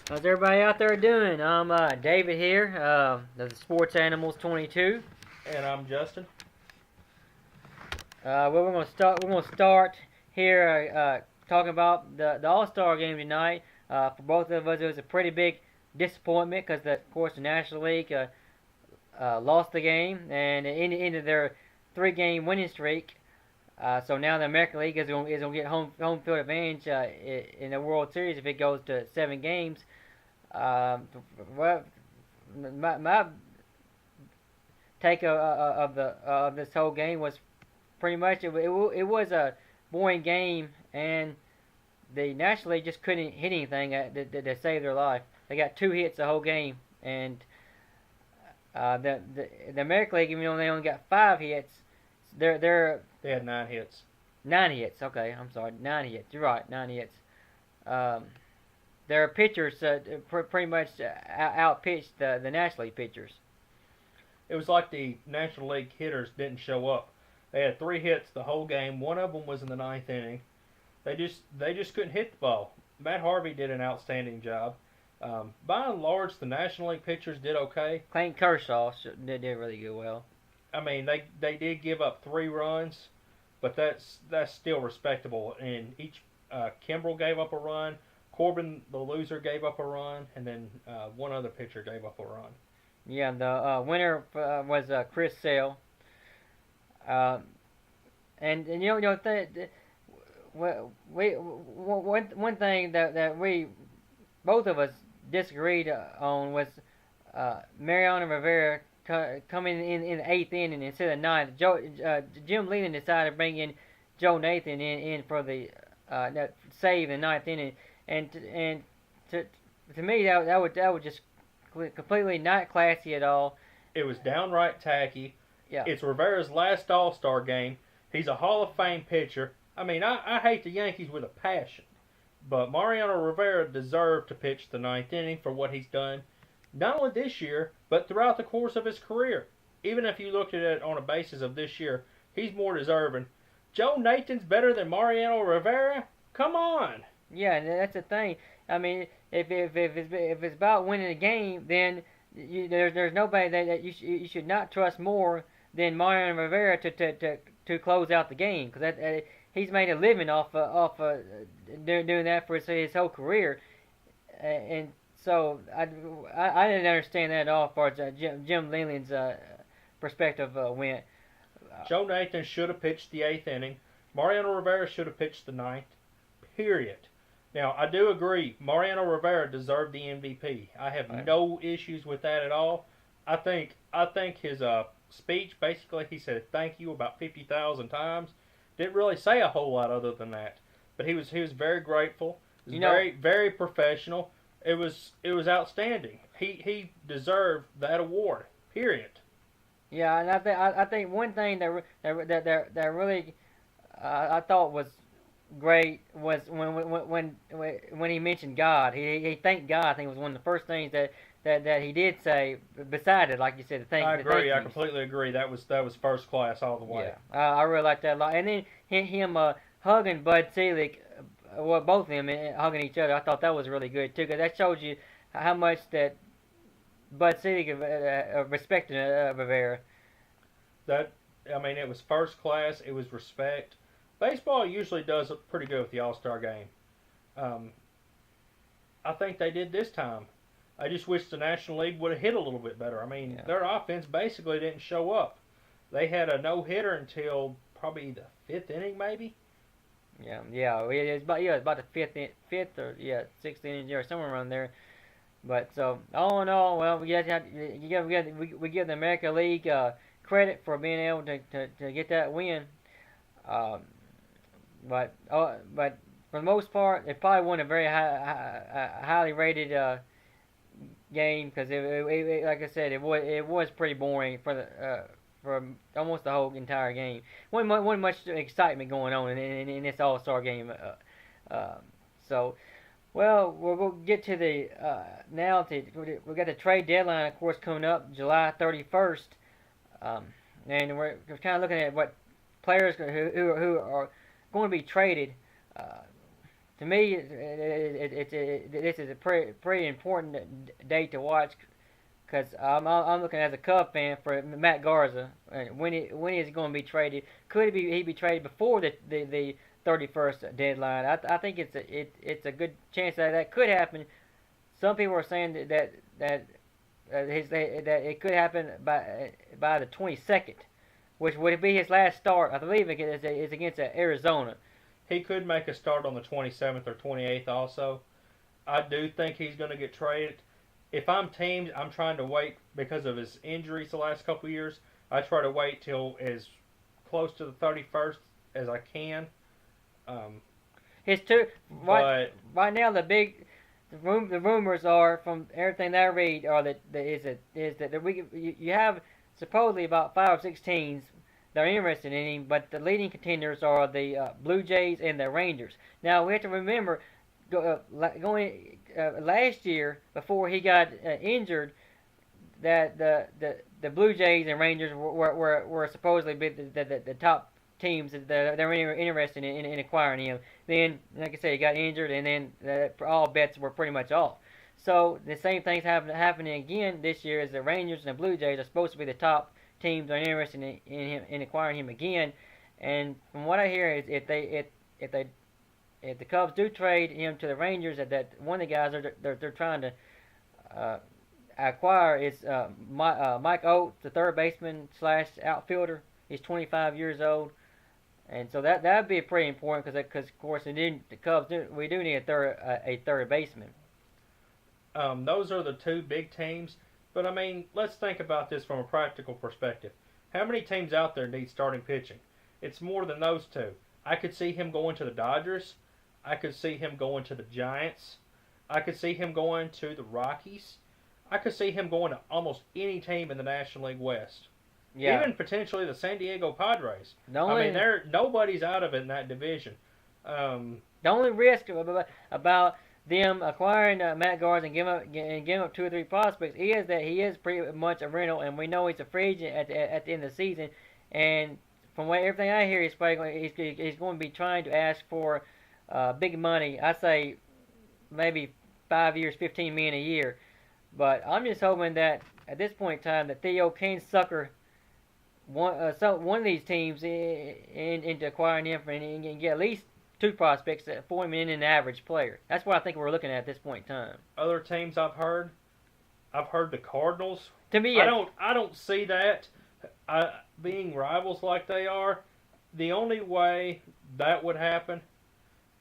How's everybody out there doing? I'm David here, the Sports Animals 22. And I'm Justin. Well, we're gonna start here talking about the All-Star Game tonight. For both of us, it was a pretty big disappointment because, of course, the National League lost the game and it ended their three-game winning streak. So now the American League is gonna get home field advantage in the World Series if it goes to 7 games. Well, my take of this whole game was pretty much it was a boring game, and the National League just couldn't hit anything to save their life. They got 2 hits the whole game, and the American League, even though they only got 5 hits, they had 9 hits. 9 hits. Okay, I'm sorry, 9 hits. You're right, 9 hits. Their pitchers pretty much outpitched the National League pitchers. It was like the National League hitters didn't show up. They had 3 hits the whole game. One of them was in the ninth inning. They just couldn't hit the ball. Matt Harvey did an outstanding job. By and large, the National League pitchers did okay. Clayton Kershaw did really good well. I mean, they did give up 3 runs, but that's still respectable. And each Kimbrel gave up a run. Corbin, the loser, gave up a run, and then one other pitcher gave up a run. Yeah, the winner was Chris Sale. And one thing that we both of us disagreed on was Mariano Rivera coming in the 8th inning instead of 9th. Jim Leland decided to bring in Joe Nathan in for the save in the 9th inning. And to me, that would just completely not classy at all. It was downright tacky. Yeah. It's Rivera's last All-Star game. He's a Hall of Fame pitcher. I mean, I hate the Yankees with a passion, but Mariano Rivera deserved to pitch the 9th inning for what he's done, not only this year, but throughout the course of his career. Even if you looked at it on a basis of this year, he's more deserving. Joe Nathan's better than Mariano Rivera? Come on! Yeah, and that's the thing. I mean, if it's about winning a game, then there's nobody that you should not trust more than Mariano Rivera to close out the game, because he's made a living off doing that for his whole career, and so I didn't understand that at all as far as Jim Leland's perspective went. Joe Nathan should have pitched the 8th inning. Mariano Rivera should have pitched the 9th. Period. Now, I do agree, Mariano Rivera deserved the MVP. I have no issues with that at all. I think his speech, basically, he said thank you about 50,000 times. Didn't really say a whole lot other than that. But he was very grateful. He was very professional. It was outstanding. He deserved that award. Period. Yeah, and I think one thing that really I thought was great was when he mentioned God. He thanked God. I think it was one of the first things that he did say. Beside it, like you said, I agree. I completely agree. That was first class all the way. Yeah, I really liked that a lot. And then him hugging Bud Selig, well, both of them hugging each other. I thought that was really good too, because that shows you how much that Bud Selig respected Rivera. It was first class. It was respect. Baseball usually does pretty good with the All-Star game. I think they did this time. I just wish the National League would have hit a little bit better. I mean, their offense basically didn't show up. They had a no-hitter until probably the 5th inning, maybe. Yeah. It was about the fifth or 6th inning or somewhere around there. But so all in all, well, we give the American League credit for being able to get that win. But for the most part, it probably won a very highly rated game, because it like I said, it was pretty boring for almost the whole entire game. Wasn't much excitement going on in this All-Star game. So, well, we'll get to the now. We got the trade deadline, of course, coming up July 31st, and we're kind of looking at what players who are going to be traded to me, this is a pretty important day to watch because I'm looking as a Cub fan for Matt Garza. When is he going to be traded? Could he be traded before the 31st deadline? I think it's a good chance that could happen. Some people are saying that it could happen by the 22nd, which would be his last start. I believe it's against Arizona. He could make a start on the 27th or 28th also. I do think he's going to get traded. If I'm teams, I'm trying to wait because of his injuries the last couple of years. I try to wait till as close to the 31st as I can. His two right now the rumors are from everything that I read are that you have supposedly about 5 or 6 teams that are interested in him, but the leading contenders are the Blue Jays and the Rangers. Now we have to remember going last year before he got injured that the Blue Jays and Rangers were supposedly the top teams that were interested in acquiring him. Then, like I said, he got injured, and then all bets were pretty much off. So the same thing's happening again this year as the Rangers and the Blue Jays are supposed to be the top teams that are interested in acquiring him again. And from what I hear is if the Cubs do trade him to the Rangers, that one of the guys they're trying to acquire is Mike Oates, the third baseman / outfielder. He's 25 years old. And so that'd be pretty important because of course the Cubs we do need a third baseman. Those are the two big teams, but I mean let's think about this from a practical perspective. How many teams out there need starting pitching? It's more than those two. I could see him going to the Dodgers. I could see him going to the Giants. I could see him going to the Rockies. I could see him going to almost any team in the National League West. Yeah. Even potentially the San Diego Padres. Nobody's out of it in that division. The only risk about them acquiring Matt Garza and giving up 2 or 3 prospects is that he is pretty much a rental, and we know he's a free agent at the end of the season. And from everything I hear, he's going to be trying to ask for big money. I say maybe 5 years, $15 million a year. But I'm just hoping that at this point in time that Theo can sucker one of these teams into acquiring him and get at least 2 prospects for him in an average player. That's what I think we're looking at this point in time. Other teams I've heard the Cardinals. To me, I don't see that being rivals like they are. The only way that would happen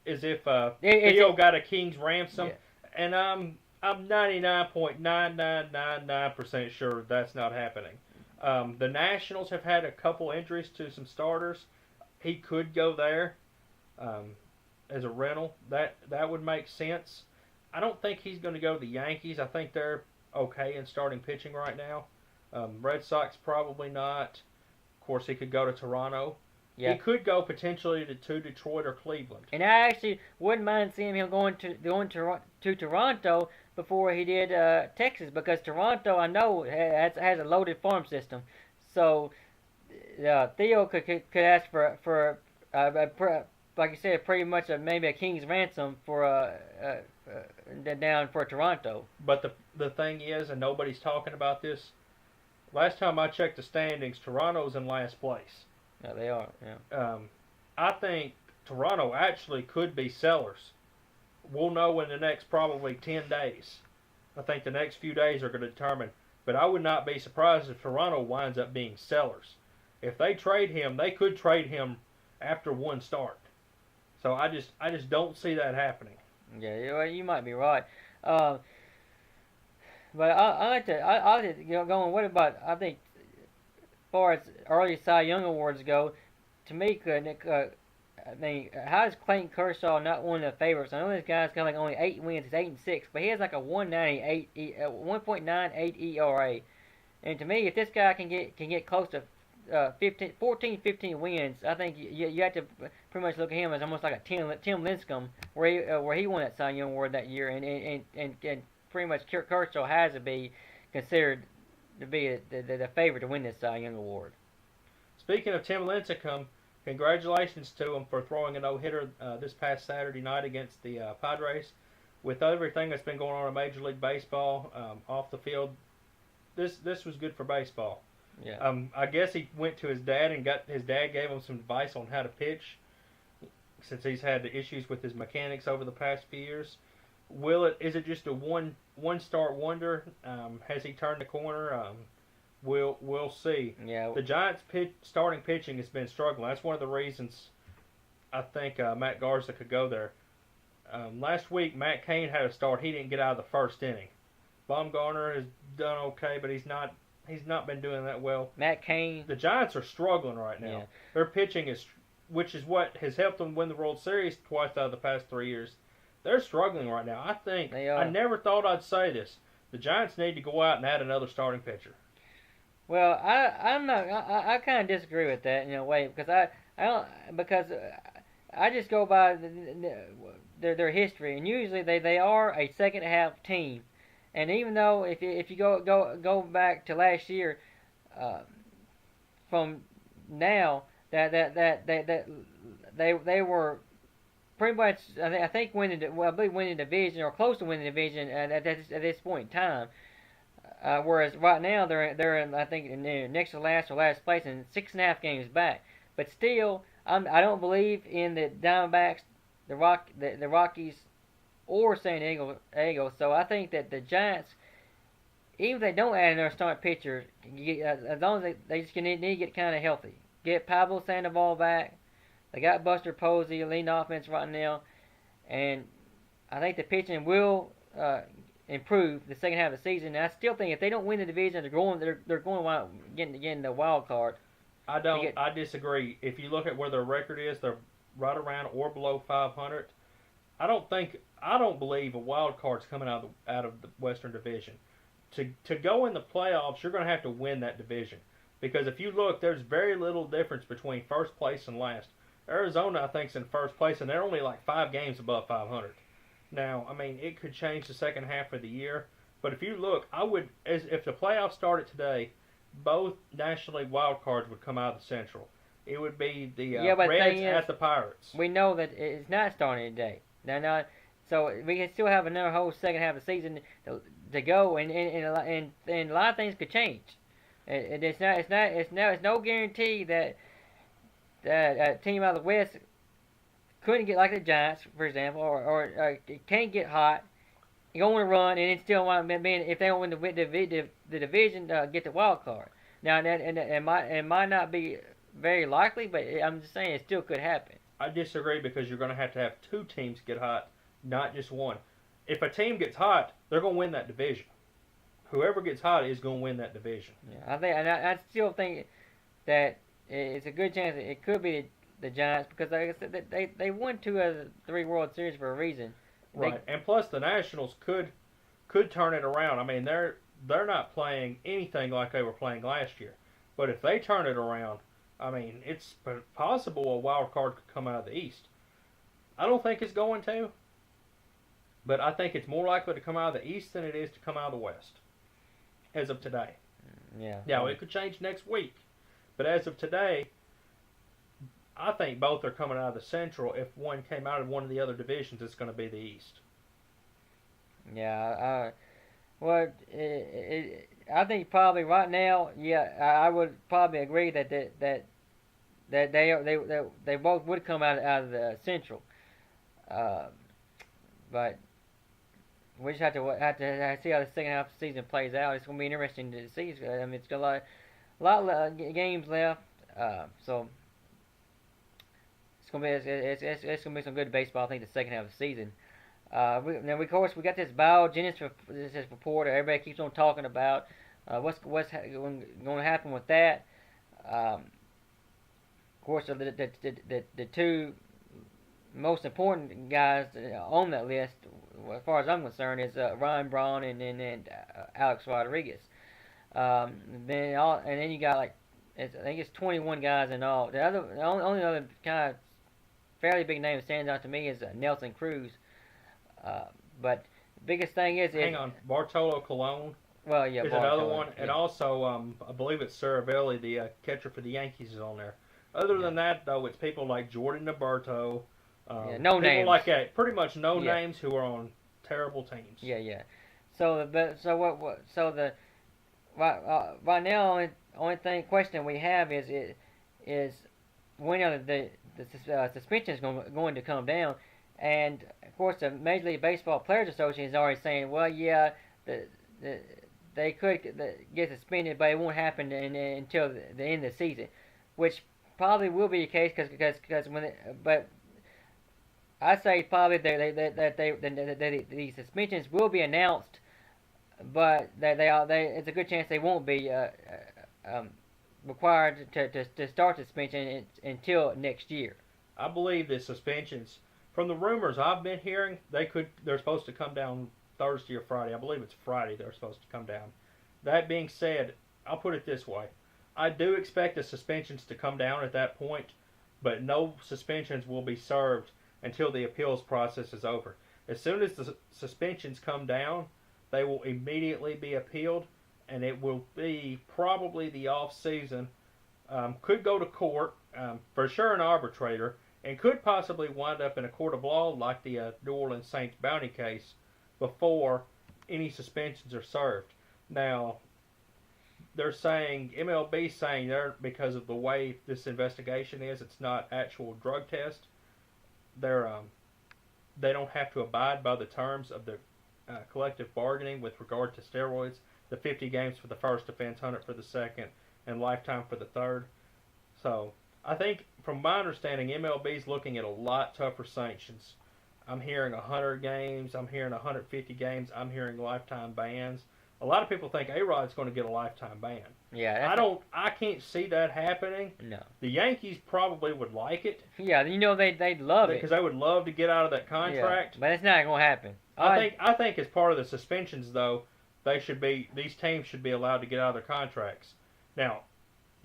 is if Theo got a king's ransom, yeah. And I'm 99.9999% sure that's not happening. The Nationals have had a couple injuries to some starters. He could go there as a rental. That would make sense. I don't think he's going to go to the Yankees. I think they're okay in starting pitching right now. Red Sox probably not. Of course, he could go to Toronto. Yeah. He could go potentially to Detroit or Cleveland. And I actually wouldn't mind seeing him going to Toronto before he did Texas, because Toronto, I know, has a loaded farm system. So Theo could ask for like you said, pretty much maybe a king's ransom for down for Toronto. But the thing is, and nobody's talking about this, last time I checked the standings, Toronto's in last place. Yeah, they are. Yeah. I think Toronto actually could be sellers. We'll know in the next probably 10 days. I think the next few days are going to determine. But I would not be surprised if Toronto winds up being sellers. If they trade him, they could trade him after one start. So I just don't see that happening. Yeah, you might be right. But I like to go on. What about, I think, as far as early Cy Young awards go, to me, how is Clayton Kershaw not one of the favorites? I know this guy's got like only 8 wins. He's 8-6, but he has like a 1.98 ERA. And to me, if this guy can get close to 15 wins, I think you have to pretty much look at him as almost like a Tim Lincecum, where he won that Cy Young award that year, and pretty much Kershaw has to be considered to be the favorite to win this Cy Young award. Speaking of Tim Lincecum, congratulations to him for throwing a no-hitter this past Saturday night against the Padres. With everything that's been going on in Major League Baseball off the field, this was good for baseball. Yeah. I guess he went to his dad and his dad gave him some advice on how to pitch, since he's had the issues with his mechanics over the past few years. Is it just a one start wonder? Has he turned the corner? We'll see. Yeah. The Giants' starting pitching has been struggling. That's one of the reasons I think Matt Garza could go there. Last week, Matt Cain had a start. He didn't get out of the first inning. Baumgartner has done okay, but he's not been doing that well. Matt Cain. The Giants are struggling right now. Yeah. Their pitching which is what has helped them win the World Series twice out of the past 3 years. They're struggling right now. I think They are. I never thought I'd say this. The Giants need to go out and add another starting pitcher. Well, I kind of disagree with that in a way because I just go by their history, and usually they are a second half team. And even though if you go back to last year, from now that they were pretty much I think winning the division or close to winning the division at this point in time. Whereas right now they're in, I think next to last or last place and 6.5 games back. But still, I don't believe in the Diamondbacks, the Rockies, or San Diego. So I think that the Giants, even if they don't add another starting pitcher, as long as they just need to get kind of healthy, get Pablo Sandoval back. They got Buster Posey leading offense right now, and I think the pitching will improve the second half of the season. And I still think if they don't win the division, they're going to getting the wild card. I disagree. If you look at where their record is, they're right around or below 500. I don't believe a wild card's coming out of the Western Division. To go in the playoffs, you're going to have to win that division. Because if you look, there's very little difference between first place and last. Arizona, I think, is in first place, and they're only like 5 games above 500. Now, I mean, it could change the second half of the year. But if you look, if the playoffs started today, both National League wild cards would come out of the Central. It would be the Reds at the Pirates. We know that it's not starting today. So we can still have another whole second half of the season to go, and a lot of things could change. It's no guarantee that a team out of the West couldn't get like the Giants, for example, or can't get hot, go on a run, and then still want to if they don't win the division, get the wild card. Now, it might not be very likely, but I'm just saying it still could happen. I disagree because you're going to have 2 teams get hot, not just one. If a team gets hot, they're going to win that division. Whoever gets hot is going to win that division. Yeah, I still think that it's a good chance that it could be the Giants because, like I said, they won 2 out of the 3 World Series for a reason. Right, and plus the Nationals could turn it around. I mean, they're not playing anything like they were playing last year. But if they turn it around, I mean, it's possible a wild card could come out of the East. I don't think it's going to, but I think it's more likely to come out of the East than it is to come out of the West, as of today. Yeah. Now, it could change next week, but as of today, I think both are coming out of the Central. If one came out of one of the other divisions, it's going to be the East. Yeah, I think probably right now, I would probably agree that they both would come out of the Central, but we just have to see how the second half of the season plays out. It's going to be interesting to see. I mean, it's got a lot of games left, so it's gonna be some good baseball. I think the second half of the season. Now, of course, we got this biogenesis report that everybody keeps on talking about. What's going to happen with that? Of course, the 2 most important guys on that list, as far as I'm concerned, is Ryan Braun and Alex Rodriguez. Then you got I think it's 21 guys in all. The only other kind of fairly big name that stands out to me is Nelson Cruz. But the biggest thing is... Hang on. Bartolo Colon well, yeah, is another one. Yeah. And also, I believe it's Saravelli, the catcher for the Yankees, is on there. Other than that, though, it's people like Jordan Roberto, no people names. like that, pretty much no Yeah, names who are on terrible teams. yeah. So right now only thing question we have is when are the suspensions going to come down, and of course the Major League Baseball Players Association is already saying, well, yeah, the, the they could get suspended, but it won't happen until the end of the season, which probably will be the case because but I say probably the suspensions will be announced, but it's a good chance they won't be um, required to start suspension until next year. I believe the suspensions, from the rumors I've been hearing, they're supposed to come down Thursday or Friday. I believe it's Friday they're supposed to come down. That being said, I'll put it this way: I do expect the suspensions to come down at that point, but no suspensions will be served until the appeals process is over. As soon as the suspensions come down, they will immediately be appealed, and it will be probably the off season. Could go to court, for sure an arbitrator, and could possibly wind up in a court of law like the New Orleans Saints bounty case before any suspensions are served. Now, they're saying, MLB saying because of the way this investigation is, it's not actual drug test. They don't have to abide by the terms of the collective bargaining with regard to steroids. The 50 games for the first offense, 100 for the second, and lifetime for the third. So I think, from my understanding, MLB's looking at a lot tougher sanctions. I'm hearing 100 games. I'm hearing 150 games. I'm hearing lifetime bans. A lot of people think A-Rod's going to get a lifetime ban. Yeah, I can't see that happening. No. The Yankees probably would like it. Yeah, they'd love it because they would love to get out of that contract. Yeah, but it's not going to happen. I think as part of the suspensions, though, these teams should be allowed to get out of their contracts. Now,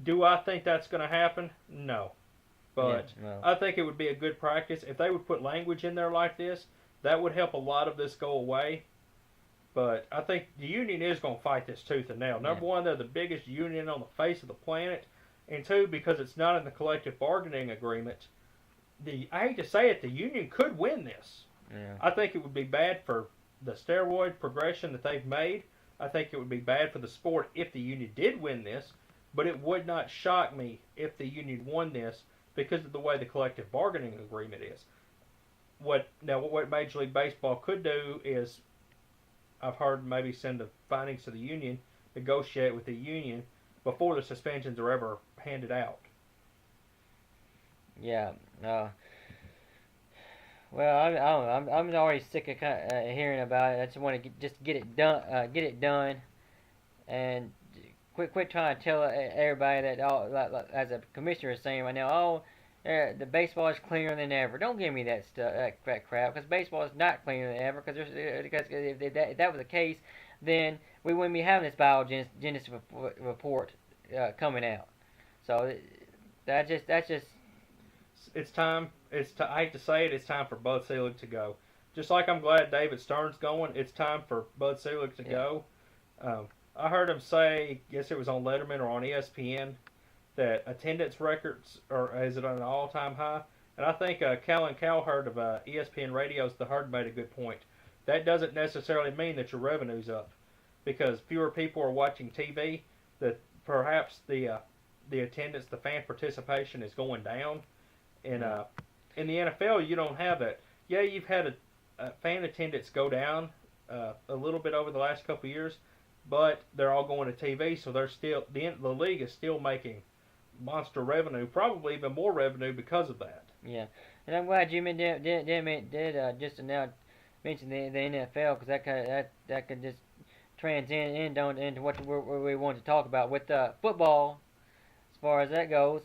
do I think that's going to happen? No. But I think it would be a good practice if they would put language in there like this. That would help a lot of this go away. But I think the union is going to fight this tooth and nail. Number one, they're the biggest union on the face of the planet. And two, because it's not in the collective bargaining agreement, I hate to say it, the union could win this. Yeah. I think it would be bad for the steroid progression that they've made. I think it would be bad for the sport if the union did win this. But it would not shock me if the union won this because of the way the collective bargaining agreement is. What Major League Baseball could do is, I've heard, maybe send the findings to the union, negotiate with the union before the suspensions are ever handed out. Yeah. Well, I'm already sick of hearing about it. I just want to get it done, and quit trying to tell everybody that as a commissioner is saying right now, the baseball is cleaner than ever. Don't give me that stuff, that crap, because baseball is not cleaner than ever. Because if that was the case, then we wouldn't be having this biogenesis report coming out. So that's just. It's time. I hate to say it. It's time for Bud Selig to go. Just like I'm glad David Stern's going, it's time for Bud Selig to go. I heard him say, I guess it was on Letterman or on ESPN, that attendance records is at an all-time high. And I think Callan Cowherd of ESPN Radio's The Herd made a good point. That doesn't necessarily mean that your revenue's up, because fewer people are watching TV. That perhaps the attendance, the fan participation is going down. And in the NFL, you don't have that. Yeah, you've had a fan attendance go down a little bit over the last couple of years, but they're all going to TV, so they're still the league is still making monster revenue, probably even more revenue because of that. Yeah, and I'm glad Jimmy did just now mention the NFL, because that could just transcend into what we want to talk about with football, as far as that goes.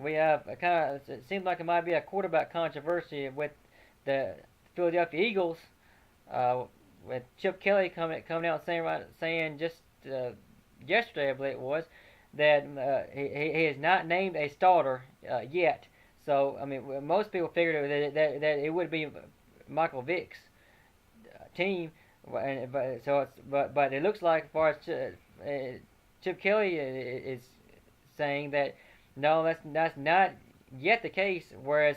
We have it seems like it might be a quarterback controversy with the Philadelphia Eagles, with Chip Kelly coming out saying just yesterday, I believe it was, that he is not named a starter yet. So I mean, most people figured that it would be Michael Vick's team, but it looks like, as far as Chip Kelly is saying, that No, that's not yet the case. Whereas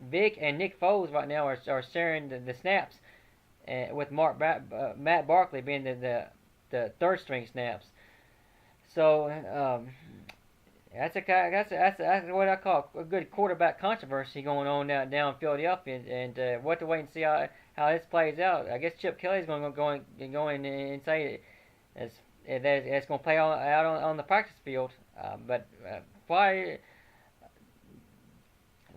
Vic and Nick Foles right now are sharing the snaps, with Matt Barkley being the third string snaps. So that's what I call a good quarterback controversy going on down in Philadelphia, and we'll have to wait and see how this plays out. I guess Chip Kelly's going to go in and say it's going to play out on the practice field, but why?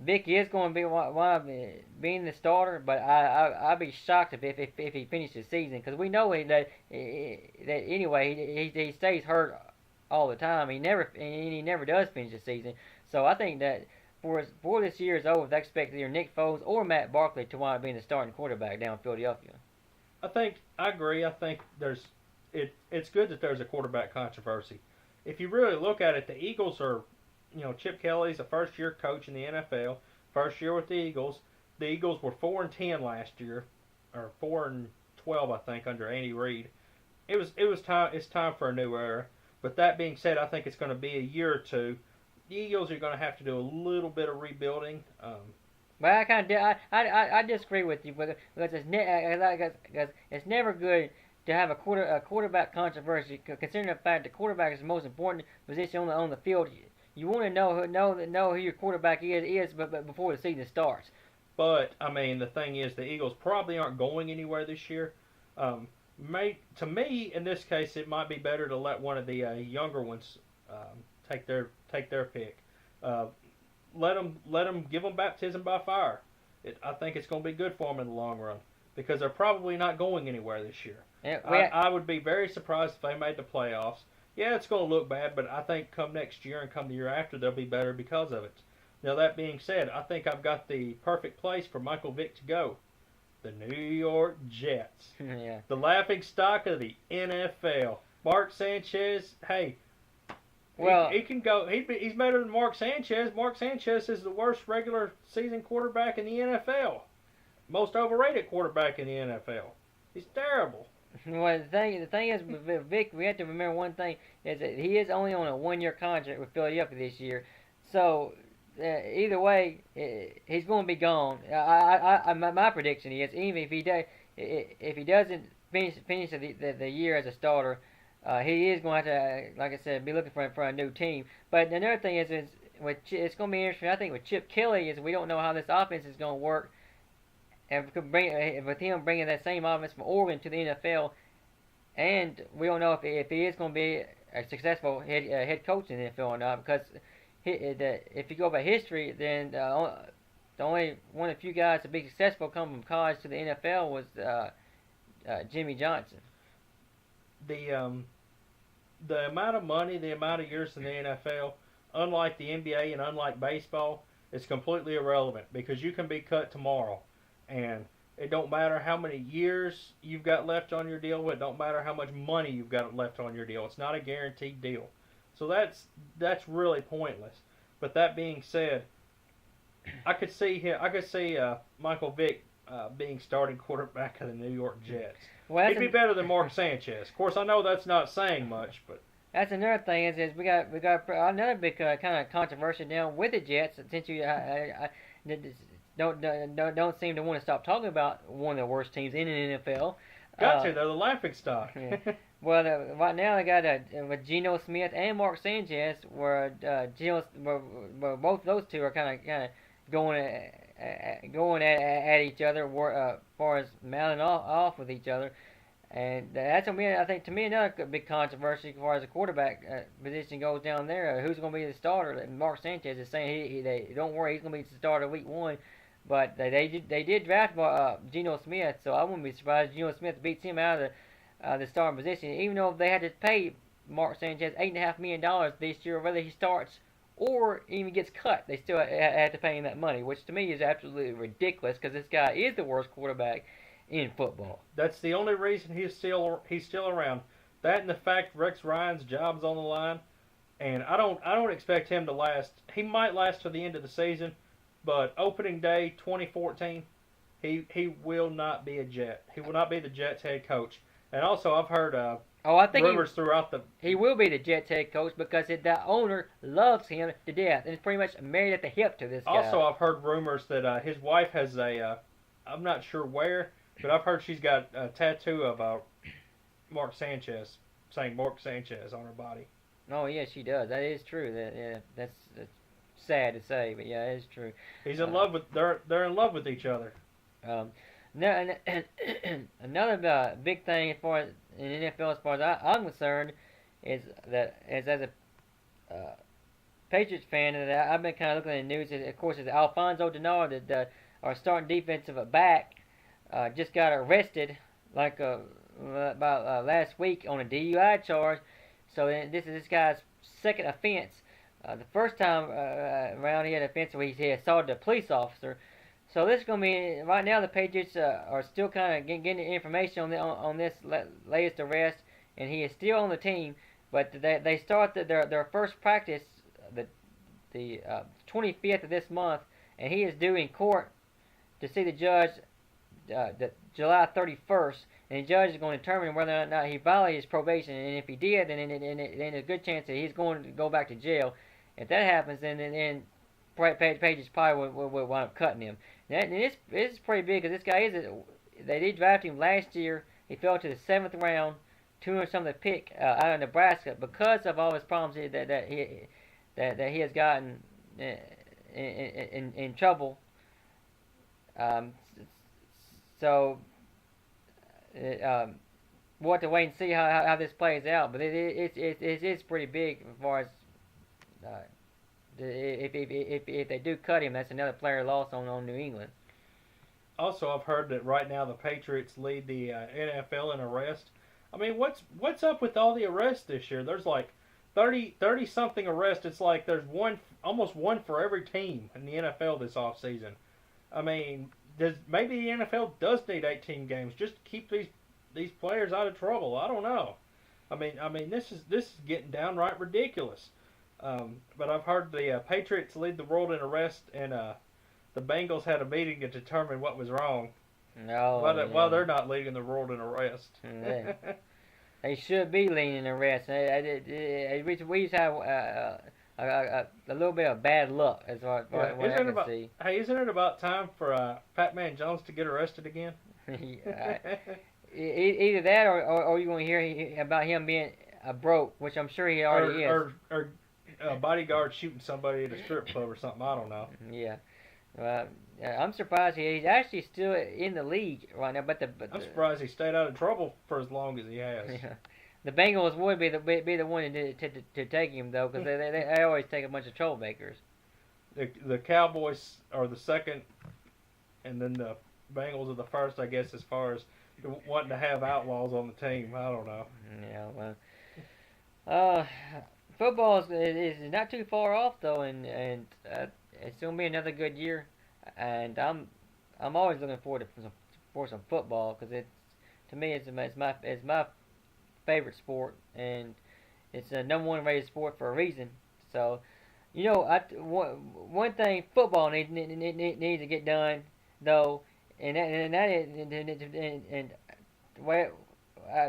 Vic is going to be being the starter, but I'd be shocked if he finished the season, because we know that anyway he stays hurt all the time. He never does finish the season. So I think that before this year is over, they expect either Nick Foles or Matt Barkley to wind up being the starting quarterback down in Philadelphia. I agree. I think it's good that there's a quarterback controversy. If you really look at it, the Eagles are, Chip Kelly's a first-year coach in the NFL, first year with the Eagles. The Eagles were 4-10 last year, or 4-12, I think, under Andy Reid. It's time for a new era. But that being said, I think it's going to be a year or two. The Eagles are going to have to do a little bit of rebuilding. But I disagree with you, because it's never good to have a quarterback controversy, considering the fact that quarterback is the most important position on the field. You want to know who your quarterback is, but before the season starts. But I mean, the thing is, the Eagles probably aren't going anywhere this year. To me, in this case, it might be better to let one of the younger ones take their pick. Let them give them baptism by fire. I think it's going to be good for them in the long run, because they're probably not going anywhere this year. Yeah, I would be very surprised if they made the playoffs. Yeah, it's going to look bad, but I think come next year and come the year after, they'll be better because of it. Now, that being said, I think I've got the perfect place for Michael Vick to go. The New York Jets. Yeah. The laughing stock of the NFL. Mark Sanchez, hey, well, he can go. He's better than Mark Sanchez. Mark Sanchez is the worst regular season quarterback in the NFL. Most overrated quarterback in the NFL. He's terrible. Well, the thing is, with Vic, we have to remember one thing, is that he is only on a one-year contract with Philadelphia this year. So, either way, he's going to be gone. My prediction is, even if he doesn't finish the year as a starter, he is going to have to, like I said, be looking for a new team. But another thing is it's going to be interesting, I think, with Chip Kelly, is we don't know how this offense is going to work. And with him bringing that same offense from Oregon to the NFL, and we don't know if he is going to be a successful head coach in the NFL or not, because if you go by history, then the only one of the few guys to be successful coming from college to the NFL was Jimmy Johnson. The amount of money, the amount of years in the NFL, unlike the NBA and unlike baseball, is completely irrelevant, because you can be cut tomorrow. And it don't matter how many years you've got left on your deal. It don't matter how much money you've got left on your deal. It's not a guaranteed deal. So that's really pointless. But that being said, I could see Michael Vick being starting quarterback of the New York Jets. Well, he'd be better than Mark Sanchez. Of course, I know that's not saying much, but that's another thing is we got another big kind of controversy down with the Jets, since you don't seem to want to stop talking about one of the worst teams in the NFL. They're the laughing stock. Yeah. Well, right now they got with Geno Smith and Mark Sanchez, where both those two are kind of going at each other, as far as mouthing off with each other, and that's gonna be, I think, to me, another big controversy as far as the quarterback position goes down there. Who's gonna be the starter? And Mark Sanchez is saying don't worry, he's gonna be the starter week 1. But they did draft Geno Smith, so I wouldn't be surprised if Geno Smith beats him out of the starting position. Even though they had to pay Mark Sanchez $8.5 million this year, whether he starts or even gets cut, they still have to pay him that money, which to me is absolutely ridiculous, because this guy is the worst quarterback in football. That's the only reason he's still around. That and the fact Rex Ryan's job's on the line, and I don't expect him to last. He might last to the end of the season. But opening day 2014, he will not be a Jet. He will not be the Jets head coach. And also, I've heard Oh, I think rumors throughout the. he will be the Jets head coach because the owner loves him to death and is pretty much married at the hip to this guy. Also, I've heard rumors that his wife has I'm not sure where, but I've heard she's got a tattoo of Mark Sanchez, saying Mark Sanchez on her body. Oh yeah, she does. That is true. That's sad to say, but yeah, it is true. He's in love with they're in love with each other. Um, no, another big thing as far as in the NFL, as far as I'm concerned, is that as a Patriots fan, that I've been kind of looking at the news. Of course, is Alfonso Denard, our starting defensive back, just got arrested like about last week on a DUI charge. So this is this guy's second offense. The first time around, he had an offense where he assaulted a police officer. So this is going to be right now. The Patriots are still kind of getting the information on this latest arrest, and he is still on the team. But they start their first practice the 25th of this month, and he is due in court to see the judge the July 31st, and the judge is going to determine whether or not he violated his probation. And if he did, then there's a good chance that he's going to go back to jail. If that happens, then Patriots probably will wind up cutting him. And this is pretty big because this guy they did draft him last year. He fell to the 7th round, 200-something pick out of Nebraska because of all his problems that he has gotten in trouble. So we'll have to wait and see how this plays out. But it is pretty big as far as if they do cut him, that's another player lost on New England. Also, I've heard that right now the Patriots lead the NFL in arrests. I mean, what's up with all the arrests this year? There's like 30 something arrests. It's like there's almost one for every team in the NFL this offseason. I mean, maybe the NFL does need 18 games just to keep these players out of trouble. I don't know. I mean, this is getting downright ridiculous. But I've heard the Patriots lead the world in arrest, and the Bengals had a meeting to determine what was wrong. No, while they're not leading the world in arrest. They should be leading arrest. We just have a little bit of bad luck as far as what I can see. Hey, isn't it about time for Fat-Man Jones to get arrested again? Either that, or you're going to hear about him being broke, which I'm sure he already is. Or a bodyguard shooting somebody at a strip club or something. I don't know. Yeah. I'm surprised he's actually still in the league right now. But I'm surprised he stayed out of trouble for as long as he has. Yeah. The Bengals would be the one to take him though, because they always take a bunch of troublemakers. The Cowboys are the second, and then the Bengals are the first, I guess, as far as wanting to have outlaws on the team. I don't know. Yeah. Well. Football is not too far off though, and it's gonna be another good year, and I'm always looking forward for some football because to me it's my favorite sport, and it's the number one rated sport for a reason. So, one thing football needs to get done though, and that is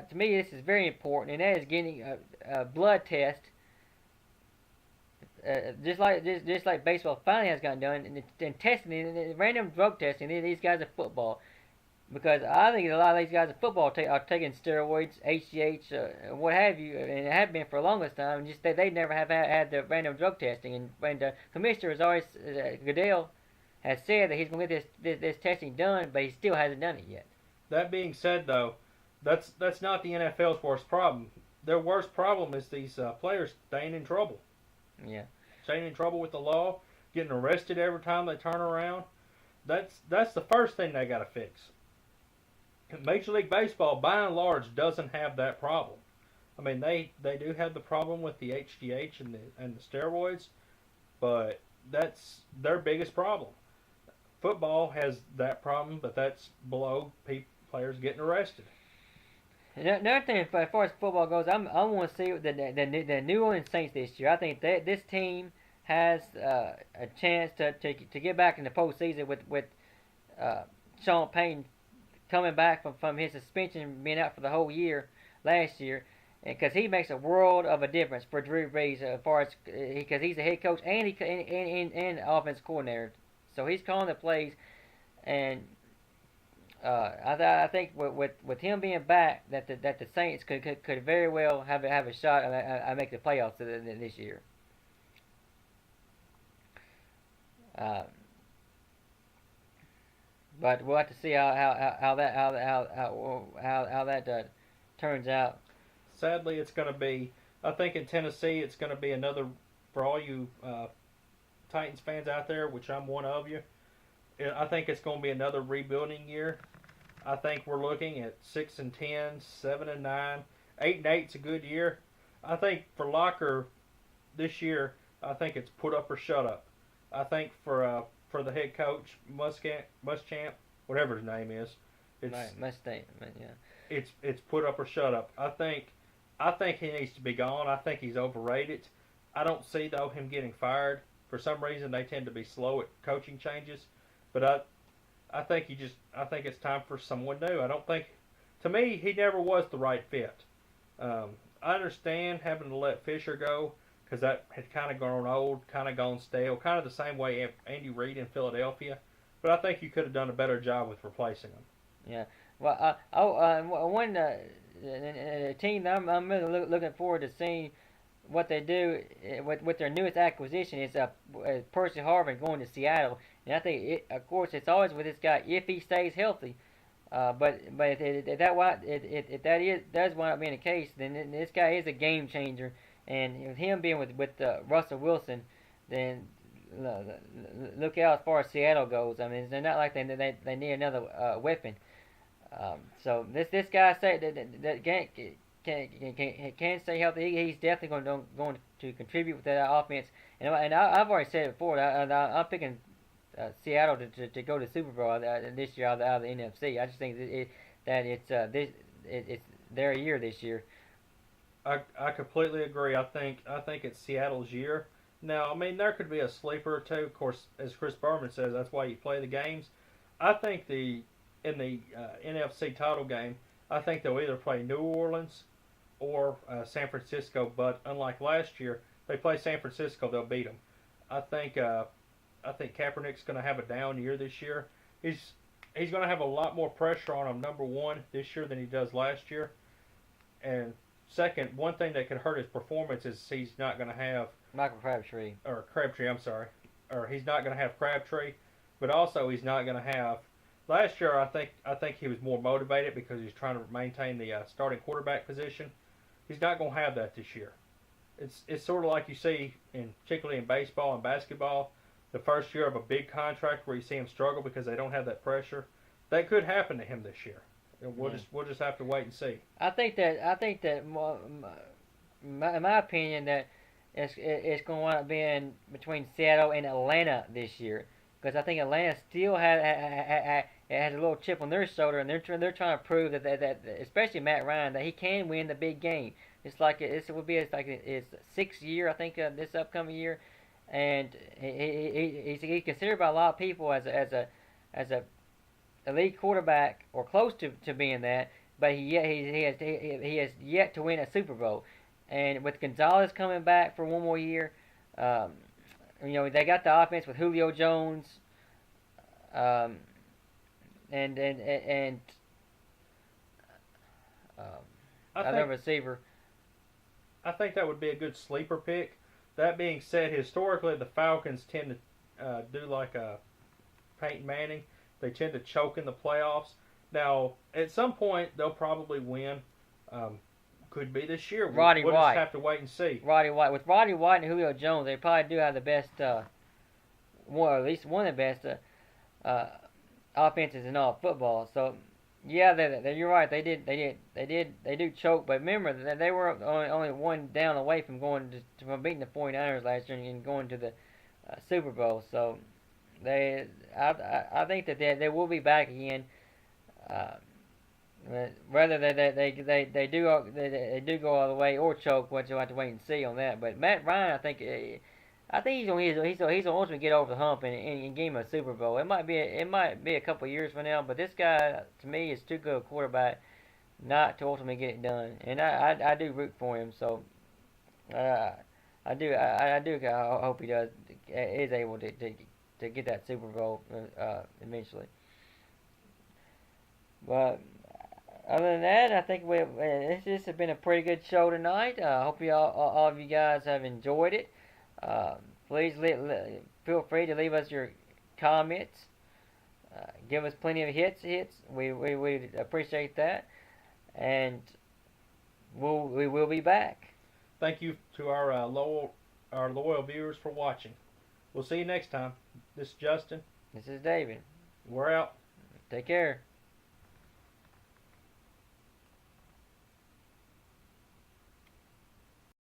to me this is very important, and that is getting a blood test. Just like baseball finally has gotten done, and testing and random drug testing these guys in football, because I think a lot of these guys in football are taking steroids, HGH, what have you, and it have been for the longest time. And just they never have had the random drug testing, and the commissioner has always Goodell has said that he's going to get this testing done, but he still hasn't done it yet. That being said, though, that's not the NFL's worst problem. Their worst problem is these players staying in trouble. Yeah. Staying in trouble with the law, getting arrested every time they turn around. That's the first thing they got to fix. Major League Baseball, by and large, doesn't have that problem. I mean, they do have the problem with the HGH and the steroids, but that's their biggest problem. Football has that problem, but that's below players getting arrested. Another thing, as far as football goes, I want to see the New Orleans Saints this year. I think that this team has a chance to get back in the postseason with Sean Payton coming back from his suspension, being out for the whole year last year, because he makes a world of a difference for Drew Brees as far as because he's a head coach and and offense coordinator, so he's calling the plays. And I think with him being back, that the Saints could very well have a shot at making the playoffs this year. Uh, but we'll have to see how that turns out. Sadly, it's going to be. I think in Tennessee, it's going to be another for all you Titans fans out there, which I'm one of you. I think it's going to be another rebuilding year. I think we're looking at 6-10, 7-9, 8-8's a good year. I think for Locker this year, I think it's put up or shut up. I think for the head coach Muschamp, whatever his name is, it's Yeah. It's put up or shut up. I think he needs to be gone. I think he's overrated. I don't see though him getting fired. For some reason, they tend to be slow at coaching changes, but I think it's time for someone new. I don't think, to me, he never was the right fit. I understand having to let Fisher go because that had kind of grown old, kind of gone stale, kind of the same way Andy Reid in Philadelphia. But I think you could have done a better job with replacing him. Yeah. Well, one team that I'm really looking forward to seeing what they do with their newest acquisition is Percy Harvin going to Seattle. And I think, of course, it's always with this guy if he stays healthy. But if that does wind up being the case, then this guy is a game changer. And with him being with Russell Wilson, then look out as far as Seattle goes. I mean, they're not like they need another weapon. So this guy say that can stay healthy. He's definitely going to contribute with that offense. And I've already said it before. I'm picking Seattle to go to the Super Bowl this year out of the NFC. I just think it's their year this year. I completely agree. I think it's Seattle's year. Now, I mean, there could be a sleeper or two. Of course, as Chris Berman says, that's why you play the games. I think in the NFC title game, I think they'll either play New Orleans or San Francisco. But unlike last year, they play San Francisco, they'll beat them. I think Kaepernick's going to have a down year this year. He's going to have a lot more pressure on him. Number one, this year than he does last year, and second, one thing that could hurt his performance is he's not going to have Michael Crabtree. Or Crabtree, I'm sorry. Or he's not going to have Crabtree, but also he's not going to have. Last year, I think he was more motivated because he's trying to maintain the starting quarterback position. He's not going to have that this year. It's sort of like you see particularly in baseball and basketball, the first year of a big contract where you see him struggle because they don't have that pressure. That could happen to him this year. We'll just have to wait and see. I think that in my opinion that it's going to wind up being between Seattle and Atlanta this year, because I think Atlanta still has a little chip on their shoulder, and they're trying to prove that especially Matt Ryan, that he can win the big game. It's like it would be his sixth year, I think, this upcoming year, and he's considered by a lot of people as a elite quarterback or close to being that, but he has yet to win a Super Bowl. And with Gonzalez coming back for one more year, they got the offense with Julio Jones, and another receiver. I think that would be a good sleeper pick. That being said, historically the Falcons tend to do like a Peyton Manning. They tend to choke in the playoffs. Now, at some point, they'll probably win. Could be this year. We'll just have to wait and see. Roddy White. With Roddy White and Julio Jones, they probably do have the best, at least one of the best offenses in all football. So, yeah, you're right. They do choke. But remember that they were only one down away from from beating the 49ers last year and going to the Super Bowl. So, I think that they will be back again. Whether they do go all the way or choke, what you'll have to wait and see on that. But Matt Ryan, I think he's gonna ultimately get over the hump and give him a Super Bowl. It might be a couple of years from now, but this guy to me is too good a quarterback not to ultimately get it done. And I do root for him, so uh, I hope he is able to get that Super Bowl eventually. But other than that, I think this has been a pretty good show tonight. I hope all of you guys have enjoyed it. Uh, please feel free to leave us your comments. Give us plenty of hits. We appreciate that, and we will be back. Thank you to our loyal viewers for watching. We'll see you next time. This is Justin. This is David. We're out. Take care.